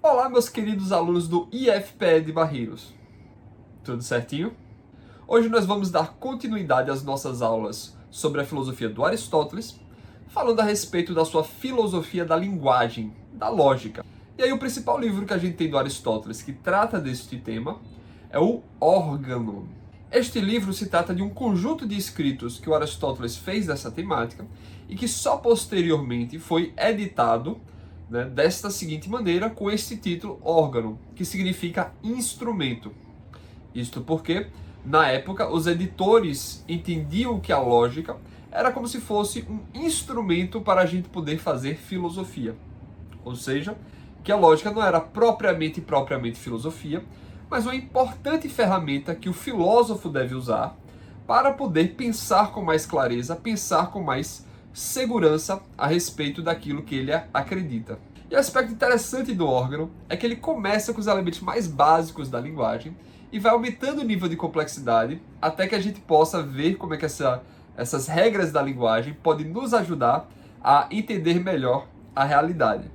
Olá, meus queridos alunos do IFPE de Barreiros. Tudo certinho? Hoje nós vamos dar continuidade às nossas aulas sobre a filosofia do Aristóteles, falando a respeito da sua filosofia da linguagem, da lógica. E aí o principal livro que a gente tem do Aristóteles que trata deste tema é o Órgano. Este livro se trata de um conjunto de escritos que o Aristóteles fez dessa temática e que só posteriormente foi editado desta seguinte maneira, com este título, órgano, que significa instrumento. Isto porque, na época, os editores entendiam que a lógica era como se fosse um instrumento para a gente poder fazer filosofia. Ou seja, que a lógica não era propriamente filosofia, mas uma importante ferramenta que o filósofo deve usar para poder pensar com mais clareza, pensar com mais segurança a respeito daquilo que ele acredita. E o aspecto interessante do órgano é que ele começa com os elementos mais básicos da linguagem e vai aumentando o nível de complexidade até que a gente possa ver como é que essas regras da linguagem podem nos ajudar a entender melhor a realidade.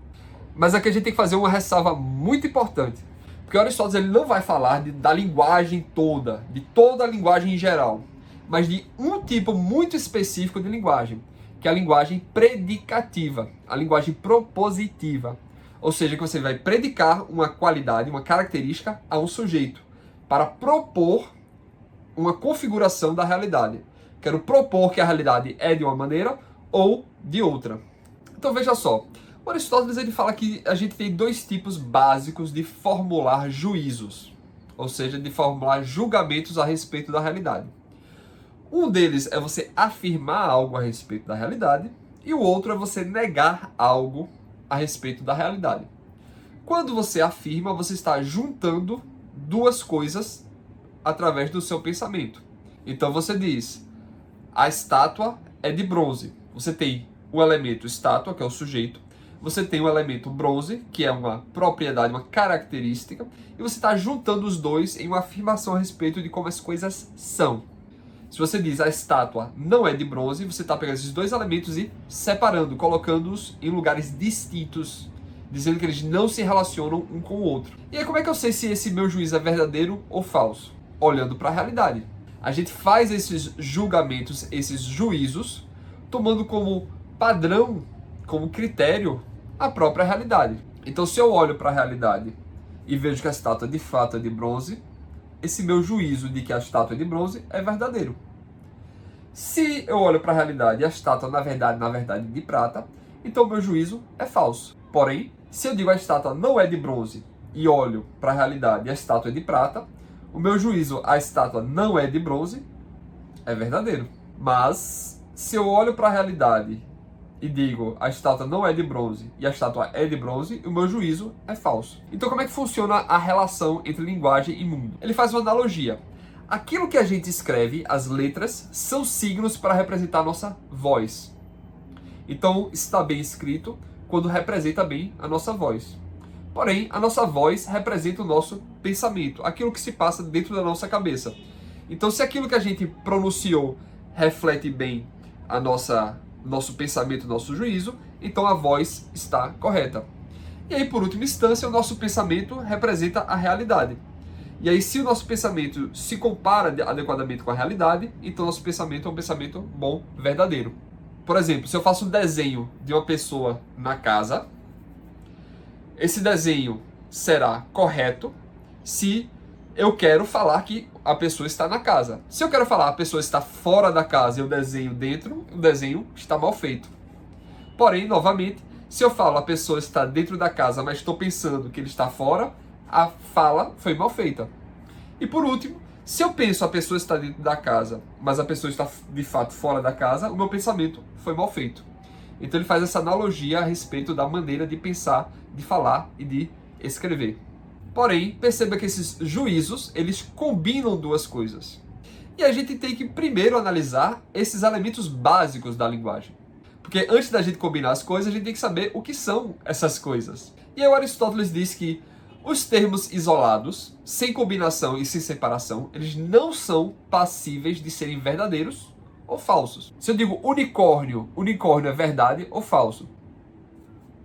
Mas aqui a gente tem que fazer uma ressalva muito importante, porque Aristóteles ele não vai falar da linguagem toda, de toda a linguagem em geral, mas de um tipo muito específico de linguagem, que é a linguagem predicativa, a linguagem propositiva. Ou seja, que você vai predicar uma qualidade, uma característica a um sujeito, para propor uma configuração da realidade. Quero propor que a realidade é de uma maneira ou de outra. Então veja só, o Aristóteles ele fala que a gente tem dois tipos básicos de formular juízos, ou seja, de formular julgamentos a respeito da realidade. Um deles é você afirmar algo a respeito da realidade e o outro é você negar algo a respeito da realidade. Quando você afirma, você está juntando duas coisas através do seu pensamento. Então você diz, a estátua é de bronze. Você tem o elemento estátua, que é o sujeito, você tem o elemento bronze, que é uma propriedade, uma característica, e você está juntando os dois em uma afirmação a respeito de como as coisas são. Se você diz a estátua não é de bronze, você está pegando esses dois elementos e separando, colocando-os em lugares distintos, dizendo que eles não se relacionam um com o outro. E aí como é que eu sei se esse meu juízo é verdadeiro ou falso? Olhando para a realidade. A gente faz esses julgamentos, esses juízos, tomando como padrão, como critério, a própria realidade. Então se eu olho para a realidade e vejo que a estátua de fato é de bronze, esse meu juízo de que a estátua é de bronze é verdadeiro. Se eu olho para a realidade e a estátua, na verdade, de prata, então o meu juízo é falso. Porém, se eu digo a estátua não é de bronze e olho para a realidade e a estátua é de prata, o meu juízo, a estátua não é de bronze, é verdadeiro. Mas, se eu olho para a realidade e digo a estátua não é de bronze e a estátua é de bronze, o meu juízo é falso. Então como é que funciona a relação entre linguagem e mundo? Ele faz uma analogia. Aquilo que a gente escreve, as letras, são signos para representar a nossa voz. Então está bem escrito quando representa bem a nossa voz. Porém, a nossa voz representa o nosso pensamento, aquilo que se passa dentro da nossa cabeça. Então se aquilo que a gente pronunciou reflete bem a nosso pensamento, nosso juízo, então a voz está correta. E aí, por última instância, o nosso pensamento representa a realidade. E aí, se o nosso pensamento se compara adequadamente com a realidade, então nosso pensamento é um pensamento bom, verdadeiro. Por exemplo, se eu faço um desenho de uma pessoa na casa, esse desenho será correto se eu quero falar que a pessoa está na casa. Se eu quero falar a pessoa está fora da casa e eu desenho dentro, o desenho está mal feito. Porém, novamente, se eu falo a pessoa está dentro da casa, mas estou pensando que ele está fora, a fala foi mal feita. E por último, se eu penso a pessoa está dentro da casa, mas a pessoa está de fato fora da casa, o meu pensamento foi mal feito. Então ele faz essa analogia a respeito da maneira de pensar, de falar e de escrever. Porém, perceba que esses juízos, eles combinam duas coisas. E a gente tem que primeiro analisar esses elementos básicos da linguagem. Porque antes da gente combinar as coisas, a gente tem que saber o que são essas coisas. E aí o Aristóteles diz que os termos isolados, sem combinação e sem separação, eles não são passíveis de serem verdadeiros ou falsos. Se eu digo unicórnio, unicórnio é verdade ou falso?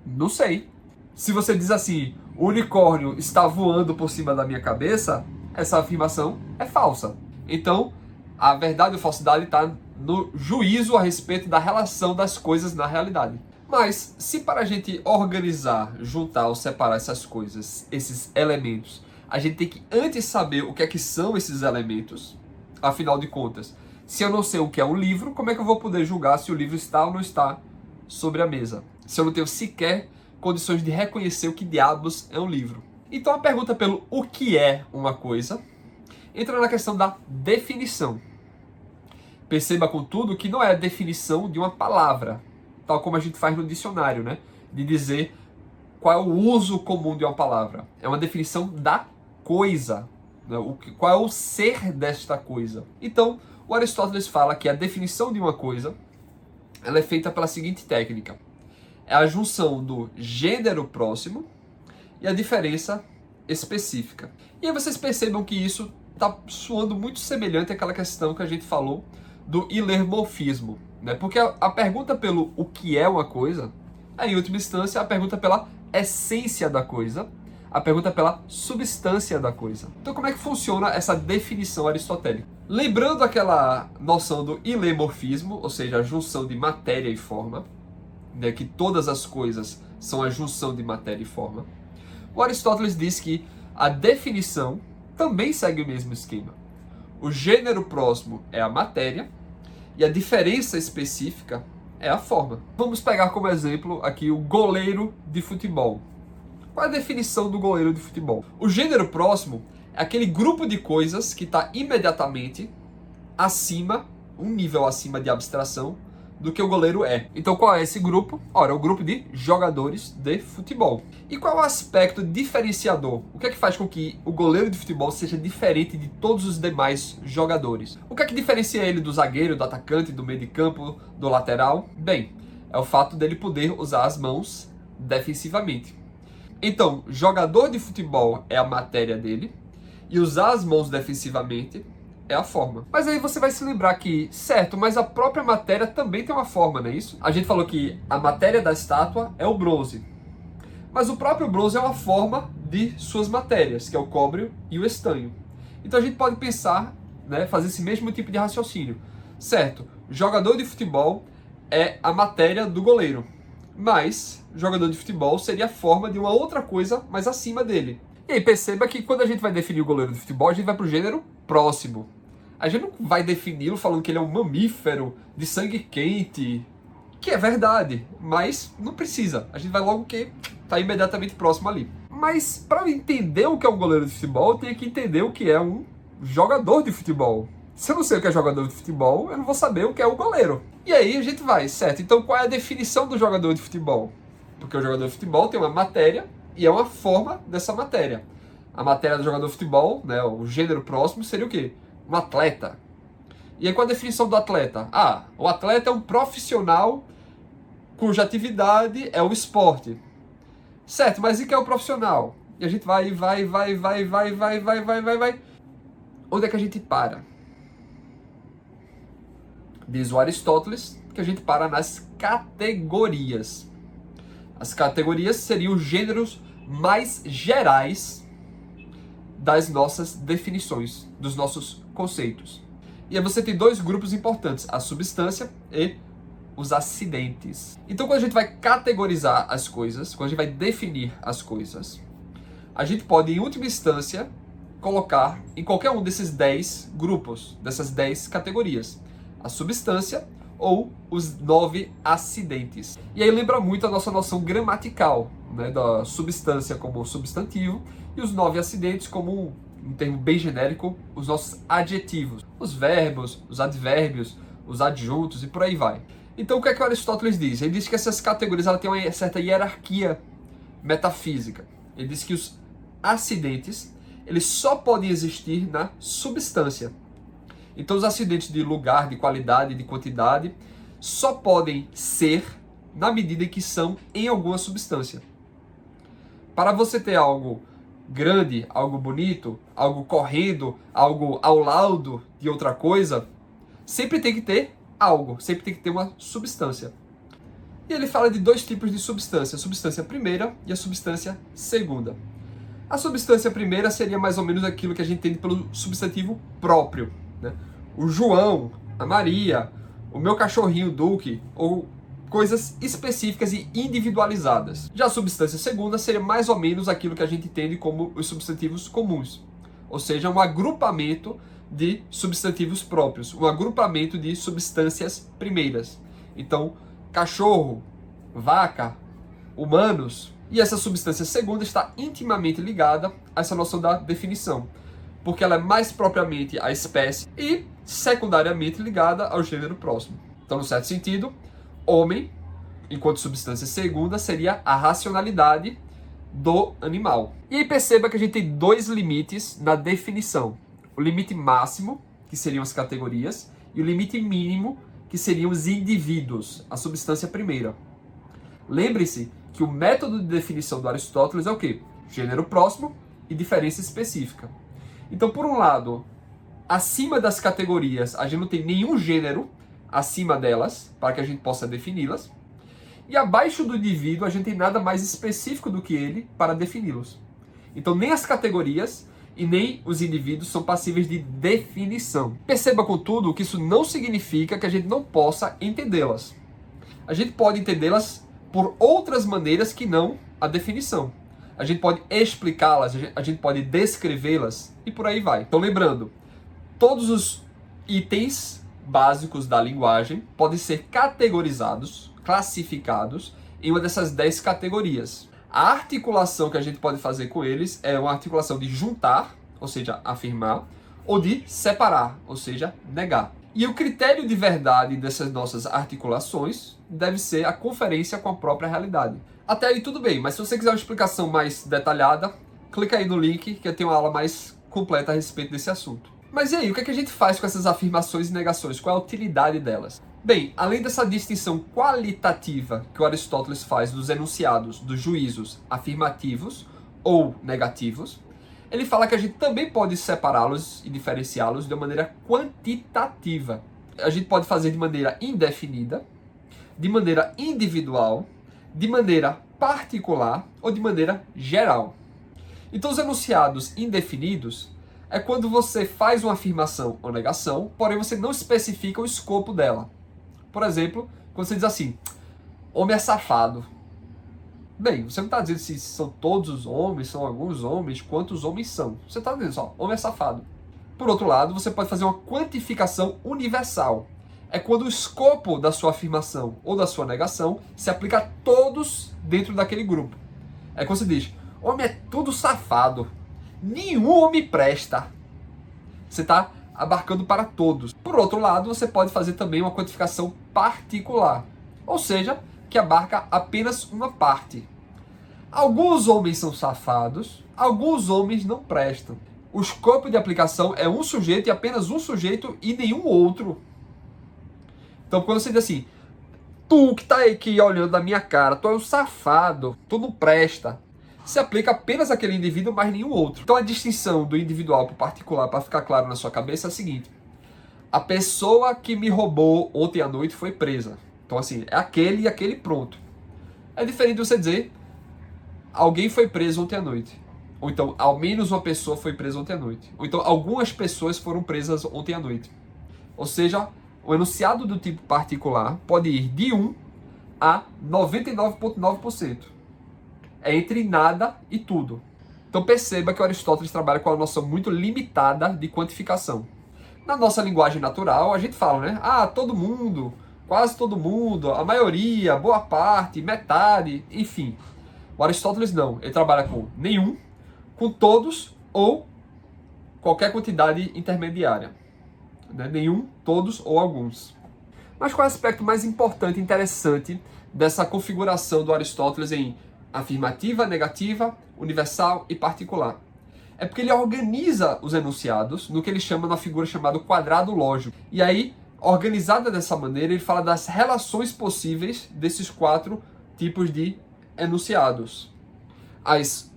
Não sei. Se você diz assim, o unicórnio está voando por cima da minha cabeça, essa afirmação é falsa. Então, a verdade ou falsidade está no juízo a respeito da relação das coisas na realidade. Mas, se para a gente organizar, juntar ou separar essas coisas, esses elementos, a gente tem que antes saber o que é que são esses elementos, afinal de contas, se eu não sei o que é um livro, como é que eu vou poder julgar se o livro está ou não está sobre a mesa? Se eu não tenho sequer condições de reconhecer o que diabos é um livro. Então a pergunta pelo o que é uma coisa entra na questão da definição. Perceba, contudo, que não é a definição de uma palavra, tal como a gente faz no dicionário, né? De dizer qual é o uso comum de uma palavra. É uma definição da coisa, né? Qual é o ser desta coisa. Então, o Aristóteles fala que a definição de uma coisa ela é feita pela seguinte técnica. É a junção do gênero próximo e a diferença específica. E aí vocês percebam que isso está soando muito semelhante àquela questão que a gente falou do ilermorfismo, né? Porque a pergunta pelo o que é uma coisa é, em última instância, a pergunta pela essência da coisa, a pergunta pela substância da coisa. Então, como é que funciona essa definição aristotélica? Lembrando aquela noção do ilemorfismo, ou seja, a junção de matéria e forma, né, que todas as coisas são a junção de matéria e forma, o Aristóteles diz que a definição também segue o mesmo esquema. O gênero próximo é a matéria e a diferença específica é a forma. Vamos pegar como exemplo aqui o goleiro de futebol. Qual é a definição do goleiro de futebol? O gênero próximo é aquele grupo de coisas que está imediatamente acima, um nível acima de abstração, do que o goleiro é. Então qual é esse grupo? Ora, é o grupo de jogadores de futebol. E qual é o aspecto diferenciador? O que é que faz com que o goleiro de futebol seja diferente de todos os demais jogadores? O que é que diferencia ele do zagueiro, do atacante, do meio de campo, do lateral? Bem, é o fato dele poder usar as mãos defensivamente. Então, jogador de futebol é a matéria dele, e usar as mãos defensivamente é a forma. Mas aí você vai se lembrar que, certo, mas a própria matéria também tem uma forma, não é isso? A gente falou que a matéria da estátua é o bronze. Mas o próprio bronze é uma forma de suas matérias, que é o cobre e o estanho. Então a gente pode pensar, né, fazer esse mesmo tipo de raciocínio. Certo, jogador de futebol é a matéria do goleiro. Mas jogador de futebol seria a forma de uma outra coisa mais acima dele. E aí perceba que quando a gente vai definir o goleiro de futebol, a gente vai para o gênero próximo. A gente não vai defini-lo falando que ele é um mamífero de sangue quente, que é verdade, mas não precisa. A gente vai logo que está imediatamente próximo ali. Mas para entender o que é um goleiro de futebol, eu tenho que entender o que é um jogador de futebol. Se eu não sei o que é jogador de futebol, eu não vou saber o que é o goleiro. E aí a gente vai, certo? Então qual é a definição do jogador de futebol? Porque o jogador de futebol tem uma matéria e é uma forma dessa matéria. A matéria do jogador de futebol, né, o gênero próximo, seria o quê? Um atleta. E aí qual a definição do atleta? Ah, o atleta é um profissional cuja atividade é o esporte. Certo, mas e que é o profissional? E a gente vai. Onde é que a gente para? Diz o Aristóteles que a gente para nas categorias. As categorias seriam os gêneros mais gerais das nossas definições, dos nossos conceitos. E aí você tem dois grupos importantes, a substância e os acidentes. Então quando a gente vai categorizar as coisas, quando a gente vai definir as coisas, a gente pode, em última instância, colocar em qualquer um desses 10 grupos, dessas 10 categorias, a substância ou os 9 acidentes. E aí lembra muito a nossa noção gramatical, né, da substância como substantivo e os 9 acidentes como um termo bem genérico, os nossos adjetivos, os verbos, os advérbios, os adjuntos e por aí vai. Então o que é que Aristóteles diz? Ele diz que essas categorias ela têm uma certa hierarquia metafísica. Ele diz que os acidentes eles só podem existir na substância. Então os acidentes de lugar, de qualidade, de quantidade só podem ser na medida em que são em alguma substância. Para você ter algo grande, algo bonito, algo correndo, algo ao lado de outra coisa, sempre tem que ter algo, sempre tem que ter uma substância. E ele fala de dois tipos de substância, a substância primeira e a substância segunda. A substância primeira seria mais ou menos aquilo que a gente entende pelo substantivo próprio, né? O João, a Maria, o meu cachorrinho Duque, ou coisas específicas e individualizadas. Já a substância segunda seria mais ou menos aquilo que a gente entende como os substantivos comuns, ou seja, um agrupamento de substantivos próprios, um agrupamento de substâncias primeiras. Então, cachorro, vaca, humanos. E essa substância segunda está intimamente ligada a essa noção da definição, porque ela é mais propriamente a espécie e secundariamente ligada ao gênero próximo. Então, no certo sentido, homem, enquanto substância segunda, seria a racionalidade do animal. E aí perceba que a gente tem dois limites na definição. O limite máximo, que seriam as categorias, e o limite mínimo, que seriam os indivíduos, a substância primeira. Lembre-se que o método de definição do Aristóteles é o quê? Gênero próximo e diferença específica. Então, por um lado, acima das categorias, a gente não tem nenhum gênero acima delas, para que a gente possa defini-las. E abaixo do indivíduo, a gente tem nada mais específico do que ele para defini-los. Então, nem as categorias e nem os indivíduos são passíveis de definição. Perceba, contudo, que isso não significa que a gente não possa entendê-las. A gente pode entendê-las por outras maneiras que não a definição. A gente pode explicá-las, a gente pode descrevê-las e por aí vai. Então, lembrando, todos os itens básicos da linguagem podem ser categorizados, classificados em uma dessas 10 categorias. A articulação que a gente pode fazer com eles é uma articulação de juntar, ou seja, afirmar, ou de separar, ou seja, negar. E o critério de verdade dessas nossas articulações deve ser a conferência com a própria realidade. Até aí tudo bem, mas se você quiser uma explicação mais detalhada, clica aí no link que eu tenho uma aula mais completa a respeito desse assunto. Mas e aí, o que é que a gente faz com essas afirmações e negações? Qual é a utilidade delas? Bem, além dessa distinção qualitativa que o Aristóteles faz dos enunciados, dos juízos afirmativos ou negativos, ele fala que a gente também pode separá-los e diferenciá-los de uma maneira quantitativa. A gente pode fazer de maneira indefinida, de maneira individual, de maneira particular ou de maneira geral. Então, os enunciados indefinidos é quando você faz uma afirmação ou negação, porém você não especifica o escopo dela. Por exemplo, quando você diz assim, homem é safado. Bem, você não está dizendo se são todos os homens, são alguns homens, quantos homens são. Você está dizendo só, homem é safado. Por outro lado, você pode fazer uma quantificação universal. É quando o escopo da sua afirmação ou da sua negação se aplica a todos dentro daquele grupo. É quando você diz, homem é tudo safado. Nenhum homem presta. Você está abarcando para todos. Por outro lado, você pode fazer também uma quantificação particular. Ou seja, que abarca apenas uma parte. Alguns homens são safados, alguns homens não prestam. O escopo de aplicação é um sujeito e apenas um sujeito e nenhum outro. Então, quando você diz assim, tu que tá aqui olhando na minha cara, tu é um safado, tu não presta, se aplica apenas àquele indivíduo, mas nenhum outro. Então, a distinção do individual para o particular, para ficar claro na sua cabeça, é a seguinte. A pessoa que me roubou ontem à noite foi presa. Então, assim, é aquele e aquele pronto. É diferente de você dizer, alguém foi preso ontem à noite. Ou então, ao menos uma pessoa foi presa ontem à noite. Ou então, algumas pessoas foram presas ontem à noite. Ou seja, o enunciado do tipo particular pode ir de 1 a 99,9%. É entre nada e tudo. Então perceba que o Aristóteles trabalha com uma noção muito limitada de quantificação. Na nossa linguagem natural, a gente fala, né? Ah, todo mundo, quase todo mundo, a maioria, boa parte, metade, enfim. O Aristóteles não. Ele trabalha com nenhum, com todos ou qualquer quantidade intermediária. Né? Nenhum, todos ou alguns. Mas qual é o aspecto mais importante e interessante dessa configuração do Aristóteles em afirmativa, negativa, universal e particular? É porque ele organiza os enunciados no que ele chama na figura chamada quadrado lógico. E aí, organizada dessa maneira, ele fala das relações possíveis desses 4 tipos de enunciados. As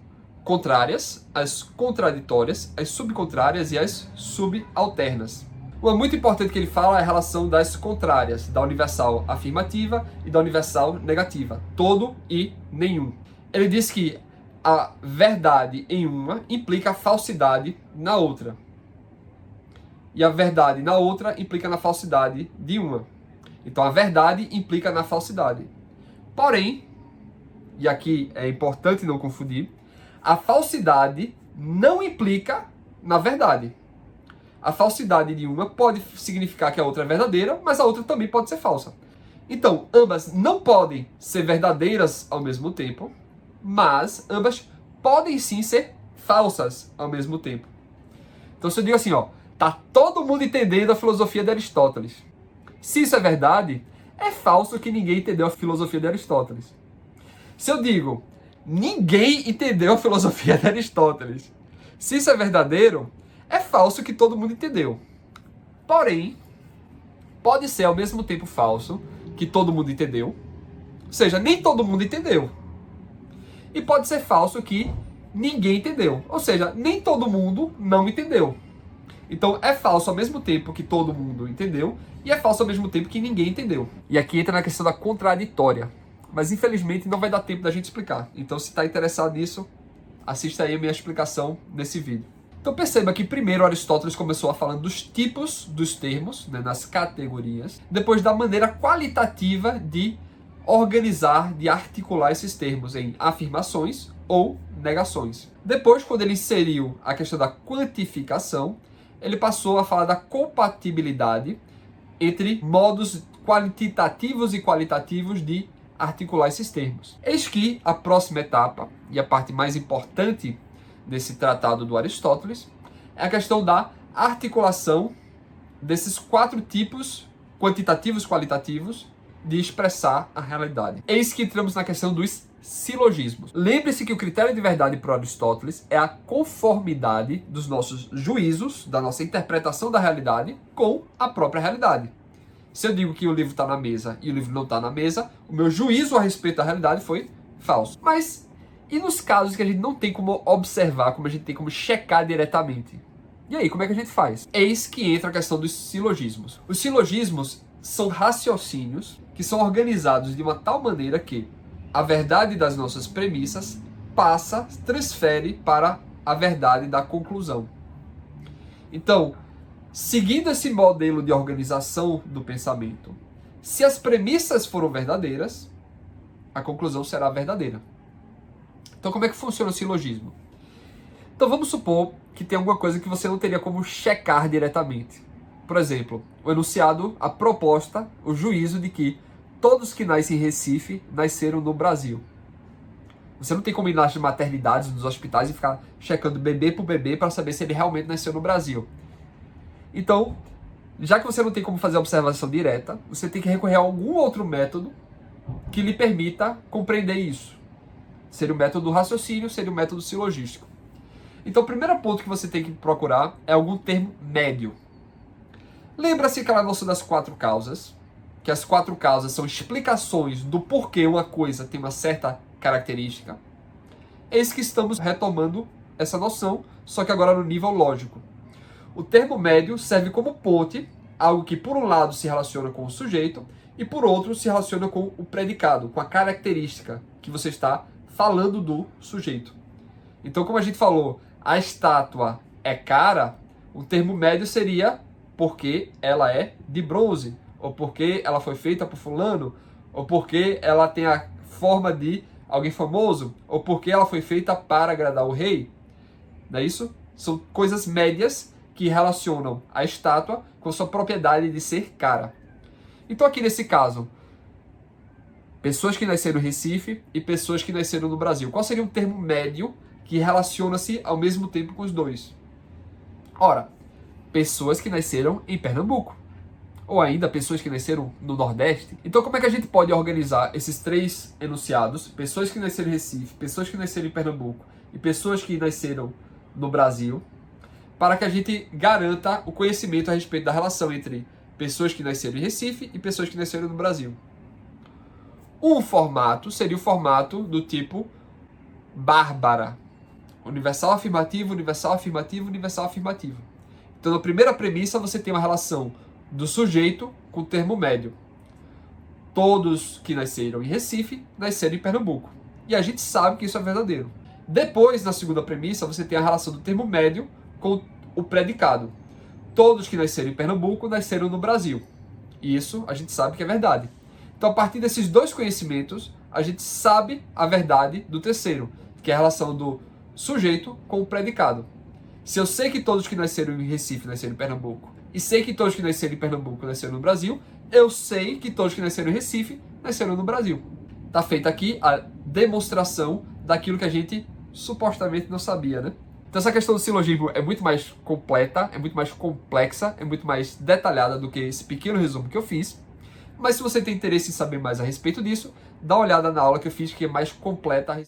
contrárias, as contraditórias, as subcontrárias e as subalternas. Uma muito importante que ele fala é a relação das contrárias, da universal afirmativa e da universal negativa, todo e nenhum. Ele diz que a verdade em uma implica a falsidade na outra. E a verdade na outra implica na falsidade de uma. Então a verdade implica na falsidade. Porém, e aqui é importante não confundir, a falsidade não implica na verdade. A falsidade de uma pode significar que a outra é verdadeira, mas a outra também pode ser falsa. Então, ambas não podem ser verdadeiras ao mesmo tempo, mas ambas podem sim ser falsas ao mesmo tempo. Então, se eu digo assim, ó, tá todo mundo entendendo a filosofia de Aristóteles. Se isso é verdade, é falso que ninguém entendeu a filosofia de Aristóteles. Se eu digo, ninguém entendeu a filosofia de Aristóteles. Se isso é verdadeiro, é falso que todo mundo entendeu. Porém, pode ser ao mesmo tempo falso que todo mundo entendeu. Ou seja, nem todo mundo entendeu. E pode ser falso que ninguém entendeu. Ou seja, nem todo mundo não entendeu. Então é falso ao mesmo tempo que todo mundo entendeu e é falso ao mesmo tempo que ninguém entendeu. E aqui entra na questão da contraditória. Mas infelizmente não vai dar tempo da gente explicar. Então se está interessado nisso, assista aí a minha explicação nesse vídeo. Então perceba que primeiro Aristóteles começou a falando dos tipos dos termos, né, nas categorias, depois da maneira qualitativa de organizar, de articular esses termos em afirmações ou negações. Depois, quando ele inseriu a questão da quantificação, ele passou a falar da compatibilidade entre modos quantitativos e qualitativos de articular esses termos. Eis que a próxima etapa, e a parte mais importante desse tratado do Aristóteles, é a questão da articulação desses 4 tipos quantitativos, qualitativos, de expressar a realidade. Eis que entramos na questão dos silogismos. Lembre-se que o critério de verdade para Aristóteles é a conformidade dos nossos juízos, da nossa interpretação da realidade, com a própria realidade. Se eu digo que o livro está na mesa e o livro não está na mesa, o meu juízo a respeito da realidade foi falso. Mas e nos casos que a gente não tem como observar, como a gente tem como checar diretamente? E aí, como é que a gente faz? Eis que entra a questão dos silogismos. Os silogismos são raciocínios que são organizados de uma tal maneira que a verdade das nossas premissas transfere para a verdade da conclusão. Então, seguindo esse modelo de organização do pensamento, se as premissas foram verdadeiras, a conclusão será verdadeira. Então, como é que funciona o silogismo? Então, vamos supor que tem alguma coisa que você não teria como checar diretamente. Por exemplo, o enunciado, a proposta, o juízo de que todos que nascem em Recife nasceram no Brasil. Você não tem como ir nas maternidades, nos hospitais e ficar checando bebê por bebê para saber se ele realmente nasceu no Brasil. Então, já que você não tem como fazer a observação direta, você tem que recorrer a algum outro método que lhe permita compreender isso. Seria o método do raciocínio, seria o método silogístico. Então, o primeiro ponto que você tem que procurar é algum termo médio. Lembra-se aquela noção das 4 causas? Que as 4 causas são explicações do porquê uma coisa tem uma certa característica. Eis que estamos retomando essa noção, só que agora no nível lógico. O termo médio serve como ponte, algo que por um lado se relaciona com o sujeito e por outro se relaciona com o predicado, com a característica que você está falando do sujeito. Então, como a gente falou, a estátua é cara, o termo médio seria porque ela é de bronze, ou porque ela foi feita por fulano, ou porque ela tem a forma de alguém famoso, ou porque ela foi feita para agradar o rei. Não é isso? São coisas médias que relacionam a estátua com sua propriedade de ser cara. Então aqui nesse caso, pessoas que nasceram no Recife e pessoas que nasceram no Brasil. Qual seria um termo médio que relaciona-se ao mesmo tempo com os dois? Ora, pessoas que nasceram em Pernambuco. Ou ainda pessoas que nasceram no Nordeste. Então como é que a gente pode organizar esses 3 enunciados? Pessoas que nasceram em Recife, pessoas que nasceram em Pernambuco e pessoas que nasceram no Brasil, para que a gente garanta o conhecimento a respeito da relação entre pessoas que nasceram em Recife e pessoas que nasceram no Brasil. Um formato seria o formato do tipo Bárbara. Universal afirmativo, universal afirmativo, universal afirmativo. Então, na primeira premissa, você tem uma relação do sujeito com o termo médio. Todos que nasceram em Recife, nasceram em Pernambuco. E a gente sabe que isso é verdadeiro. Depois, na segunda premissa, você tem a relação do termo médio com o predicado. Todos que nasceram em Pernambuco, nasceram no Brasil. E isso a gente sabe que é verdade. Então, a partir desses dois conhecimentos, a gente sabe a verdade do terceiro, que é a relação do sujeito com o predicado. Se eu sei que todos que nasceram em Recife nasceram em Pernambuco, e sei que todos que nasceram em Pernambuco nasceram no Brasil, eu sei que todos que nasceram em Recife nasceram no Brasil. Está feita aqui a demonstração daquilo que a gente supostamente não sabia, né? Então essa questão do silogismo é muito mais completa, é muito mais complexa, é muito mais detalhada do que esse pequeno resumo que eu fiz. Mas se você tem interesse em saber mais a respeito disso, dá uma olhada na aula que eu fiz, que é mais completa.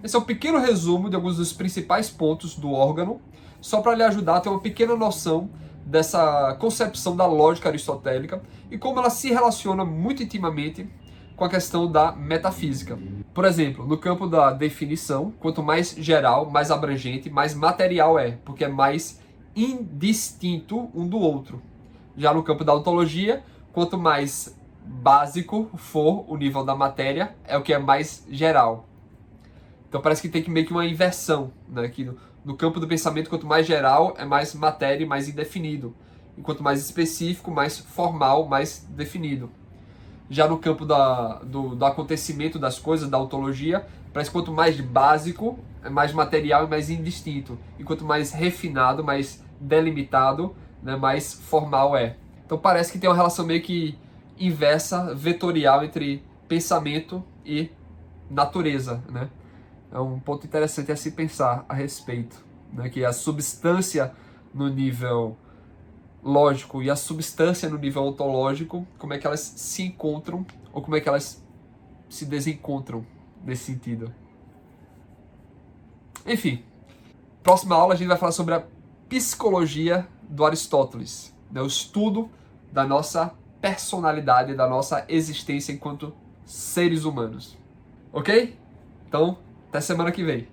Esse é um pequeno resumo de alguns dos principais pontos do órgão, só para lhe ajudar a ter uma pequena noção dessa concepção da lógica aristotélica e como ela se relaciona muito intimamente com a questão da metafísica. Por exemplo, no campo da definição, quanto mais geral, mais abrangente, mais material é, porque é mais indistinto um do outro. Já no campo da ontologia, quanto mais básico for o nível da matéria, é o que é mais geral. Então parece que tem que meio que uma inversão, né? Que no campo do pensamento, quanto mais geral, é mais matéria e mais indefinido. E quanto mais específico, mais formal, mais definido. Já no campo do acontecimento das coisas, da ontologia, parece que quanto mais básico, é mais material e mais indistinto. E quanto mais refinado, mais delimitado, né, mais formal é. Então parece que tem uma relação meio que inversa, vetorial entre pensamento e natureza, né? É um ponto interessante a se pensar a respeito, né? Que a substância no nível lógico e a substância no nível ontológico, como é que elas se encontram ou como é que elas se desencontram nesse sentido. Enfim, próxima aula a gente vai falar sobre a psicologia do Aristóteles, né? O estudo da nossa personalidade, da nossa existência enquanto seres humanos. Ok? Então, até semana que vem.